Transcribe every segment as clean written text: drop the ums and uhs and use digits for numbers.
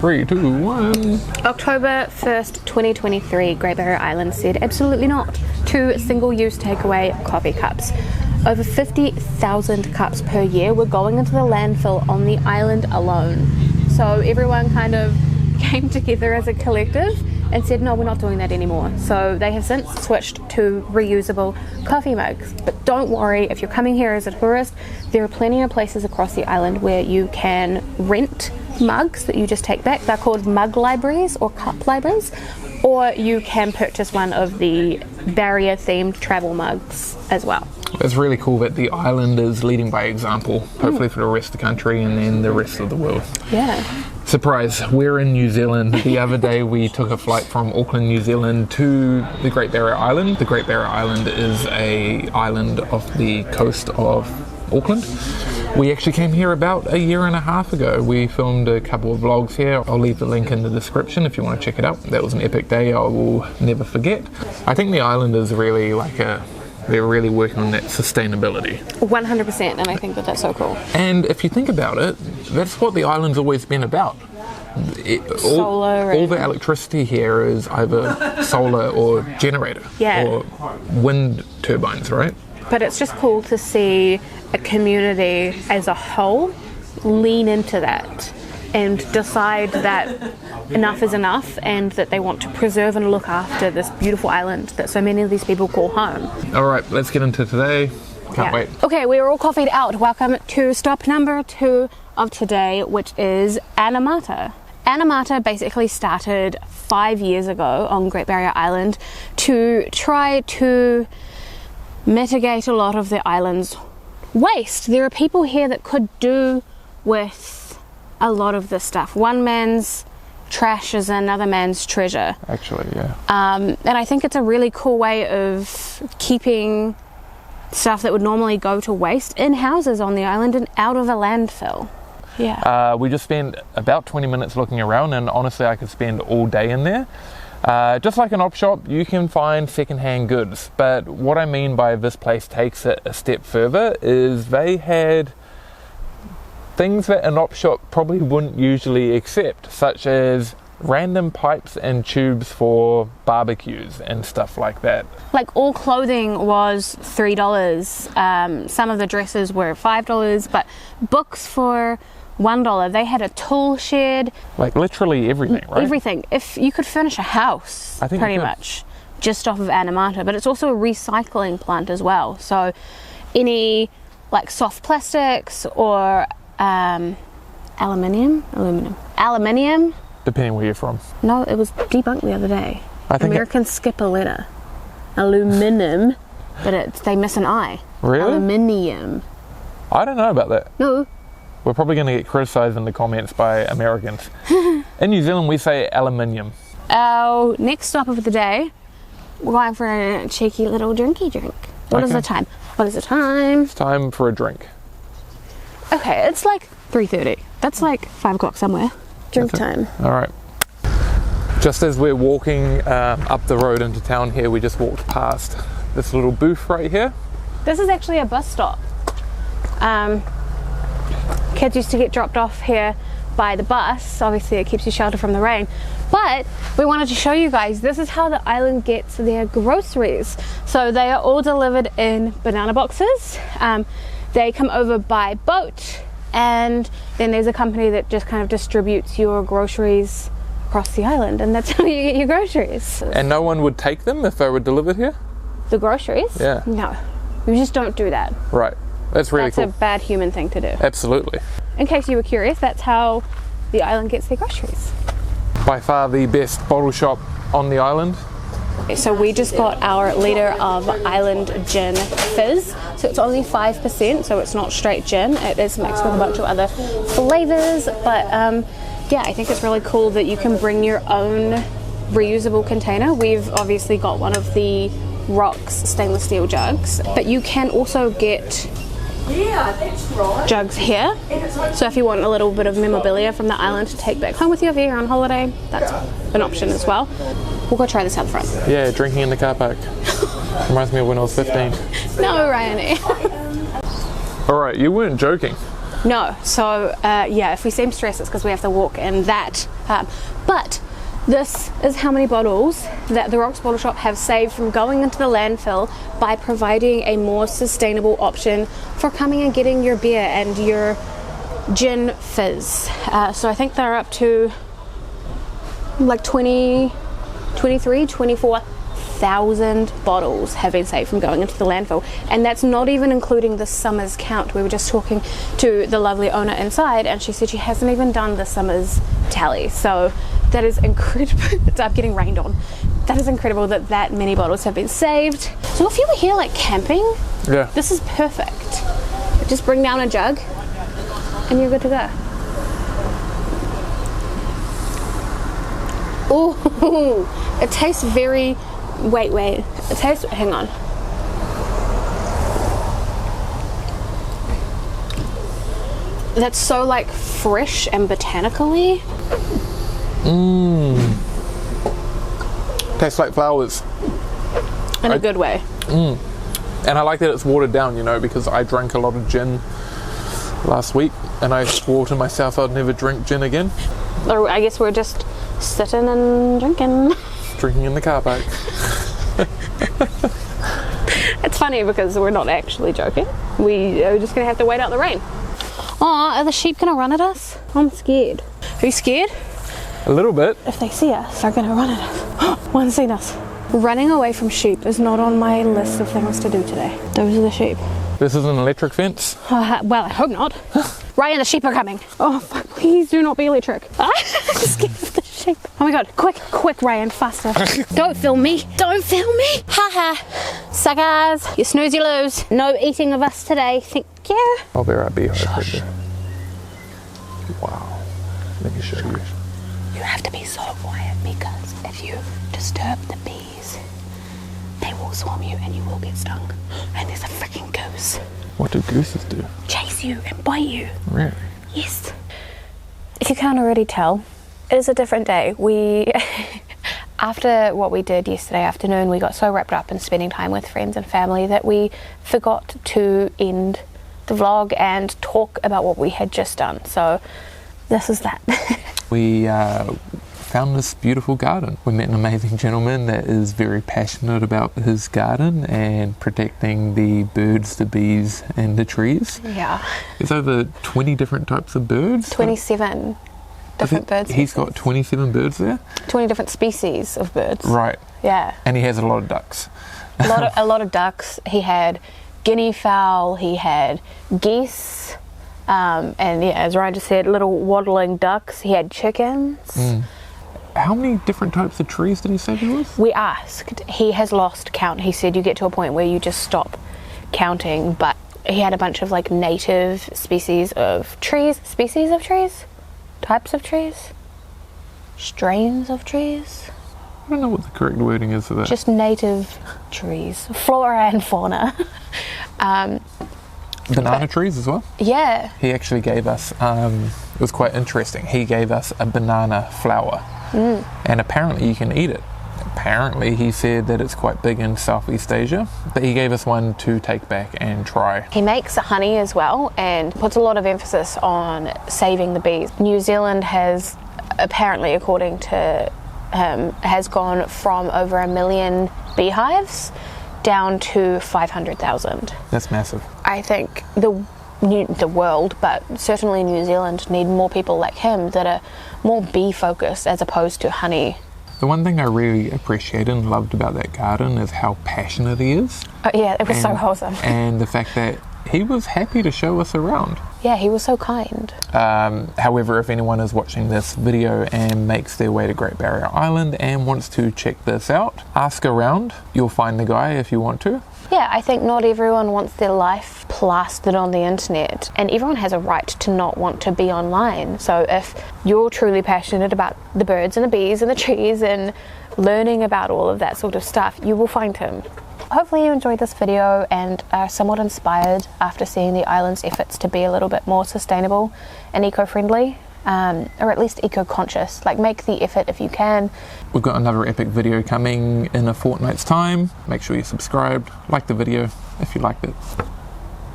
3, 2, 1. October 1st, 2023, Great Barrier Island said absolutely not to single-use takeaway coffee cups. Over 50,000 cups per year were going into the landfill on the island alone. So everyone kind of came together as a collective and said, no, we're not doing that anymore. So they have since switched to reusable coffee mugs. But don't worry, if you're coming here as a tourist, there are plenty of places across the island where you can rent mugs that you just take back. They're called mug libraries or cup libraries, or you can purchase one of the barrier themed travel mugs as well. It's really cool that the island is leading by example, hopefully for the rest of the country and then the rest of the world. Yeah. Surprise, we're in New Zealand. The other day we took a flight from Auckland, New Zealand to the Great Barrier Island. The Great Barrier Island is an island off the coast of Auckland. We actually came here about 1.5 years ago. We filmed a couple of vlogs here. I'll leave the link in the description if you want to check it out. That was an epic day I will never forget. I think the island is really they're really working on that sustainability. 100%, and I think that that's so cool. And if you think about it, that's what the island's always been about. All the electricity here is either solar or generator, or wind turbines, right? But it's just cool to see a community as a whole lean into that and decide that enough is enough and that they want to preserve and look after this beautiful island that so many of these people call home. All right, let's get into today. Can't wait. Okay, we're all coffeeed out. Welcome to stop number 2 of today, which is Anamata. Anamata basically started 5 years ago on Great Barrier Island to try to mitigate a lot of the island's waste. There are people here that could do with a lot of this stuff. One man's trash is another man's treasure. Actually, yeah. And I think it's a really cool way of keeping stuff that would normally go to waste in houses on the island and out of a landfill. Yeah. We just spent about 20 minutes looking around, and honestly I could spend all day in there. Just like an op shop, you can find secondhand goods, but what I mean by this place takes it a step further is they had things that an op shop probably wouldn't usually accept, such as random pipes and tubes for barbecues and stuff like that. Like all clothing was $3, some of the dresses were $5, but books for $1. They had a tool shed. Like literally everything, right? Everything. If you could furnish a house, pretty much, just off of Anamata. But it's also a recycling plant as well. So any like soft plastics or aluminium. Depending where you're from. No, it was debunked the other day. I think Americans skip a letter. Aluminum, but they miss an I. Really? Aluminium. I don't know about that. No. We're probably going to get criticised in the comments by Americans. In New Zealand we say aluminium. Our next stop of the day, we're going for a cheeky little drinky drink. What is the time? It's time for a drink. Okay, it's like 3:30. That's like 5 o'clock somewhere. Drink time. All right. Just as we're walking up the road into town here, we just walked past this little booth right here. This is actually a bus stop. Kids used to get dropped off here by the bus. Obviously it keeps you sheltered from the rain. But we wanted to show you guys, this is how the island gets their groceries. So they are all delivered in banana boxes. They come over by boat, and then there's a company that just kind of distributes your groceries across the island, and that's how you get your groceries. And no one would take them if they were delivered here? The groceries? Yeah. No, we just don't do that. Right. That's really cool. That's a bad human thing to do. Absolutely. In case you were curious, that's how the island gets their groceries. By far the best bottle shop on the island. So we just got our litre of Island Gin Fizz. So it's only 5%, so it's not straight gin. It is mixed with a bunch of other flavours. But yeah, I think it's really cool that you can bring your own reusable container. We've obviously got one of the Rocks stainless steel jugs, but you can also get jugs here. So if you want a little bit of memorabilia from the island to take back home with you if you're on holiday, that's an option as well. We'll go try this out front. Yeah, drinking in the car park. Reminds me of when I was 15. No, Ryan. Alright, you weren't joking. No, so yeah, if we seem stressed, it's because we have to walk in that But this is how many bottles that the Rocks Bottle Shop have saved from going into the landfill by providing a more sustainable option for coming and getting your beer and your gin fizz. So I think they're up to like 24,000 bottles have been saved from going into the landfill, and that's not even including the summer's count. We were just talking to the lovely owner inside, and she said she hasn't even done the summer's tally. So that is incredible. I'm getting rained on. That is incredible that many bottles have been saved. So if you were here like camping, Yeah. this is perfect. Just bring down a jug and you're good to go. Oh, it tastes very, wait, it tastes, hang on. That's so like fresh and botanical-y. Tastes like flowers. In a good way. And I like that it's watered down, you know, because I drank a lot of gin last week and I swore to myself I'd never drink gin again. Or I guess we're just sitting and drinking. Drinking in the car park. It's funny because we're not actually joking. We are just going to have to wait out the rain. Aw, are the sheep going to run at us? I'm scared. Are you scared? A little bit. If they see us, they're going to run at us. One's seen us. Running away from sheep is not on my list of things to do today. Those are the sheep. This is an electric fence. Well, I hope not. Ryan, the sheep are coming. Oh, fuck, please do not be electric. I'm scared of the sheep. Oh my god, quick, Ryan, faster. Don't film me. Don't film me. Haha. Suckers, you snooze, you lose. No eating of us today, thank you. I'll be right behind you. Wow. Let me show you. You have to be so quiet because if you disturb the bees, they will swarm you and you will get stung. And there's a freaking goose. What do gooses do? Chase you and bite you. Really? Yes. If you can't already tell, it is a different day. We, after what we did yesterday afternoon, we got so wrapped up in spending time with friends and family that we forgot to end the vlog and talk about what we had just done. So this is that. We found this beautiful garden. We met an amazing gentleman that is very passionate about his garden and protecting the birds, the bees and the trees. Yeah. There's over 20 different types of birds. 27 different birds. He's got 27 birds there? 20 different species of birds. Right. Yeah. And he has a lot of ducks. A lot of ducks. He had guinea fowl, he had geese, and yeah, as Ryan just said, little waddling ducks. He had chickens. How many different types of trees did he say there was? We asked. He has lost count. He said you get to a point where you just stop counting, but he had a bunch of like native species of trees, types of trees, strains of trees. I don't know what the correct wording is for that. Just native trees, flora and fauna. Banana trees as well? Yeah. He actually gave us, it was quite interesting, he gave us a banana flower. And apparently you can eat it. Apparently he said that it's quite big in Southeast Asia, but he gave us one to take back and try. He makes honey as well and puts a lot of emphasis on saving the bees. New Zealand has apparently, according to him, has gone from over 1 million beehives down to 500,000. That's massive. I think the world, but certainly New Zealand, need more people like him that are more bee focused as opposed to honey. The one thing I really appreciated and loved about that garden is how passionate he is. Oh, yeah, it was so wholesome. And the fact that he was happy to show us around. Yeah, he was so kind. However, if anyone is watching this video and makes their way to Great Barrier Island and wants to check this out, ask around. You'll find the guy if you want to. Yeah, I think not everyone wants their life plastered on the internet, and everyone has a right to not want to be online. So if you're truly passionate about the birds and the bees and the trees and learning about all of that sort of stuff, you will find him. Hopefully you enjoyed this video and are somewhat inspired after seeing the island's efforts to be a little bit more sustainable and eco-friendly, or at least eco-conscious. Like, make the effort if you can. We've got another epic video coming in a fortnight's time. Make sure you're subscribed, like the video if you liked it.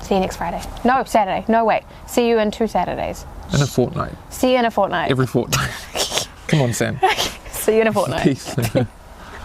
See you next Friday. No, Saturday. No, wait. See you in 2 Saturdays. In a fortnight. See you in a fortnight. Every fortnight. Come on, Sam. See you in a fortnight. Peace.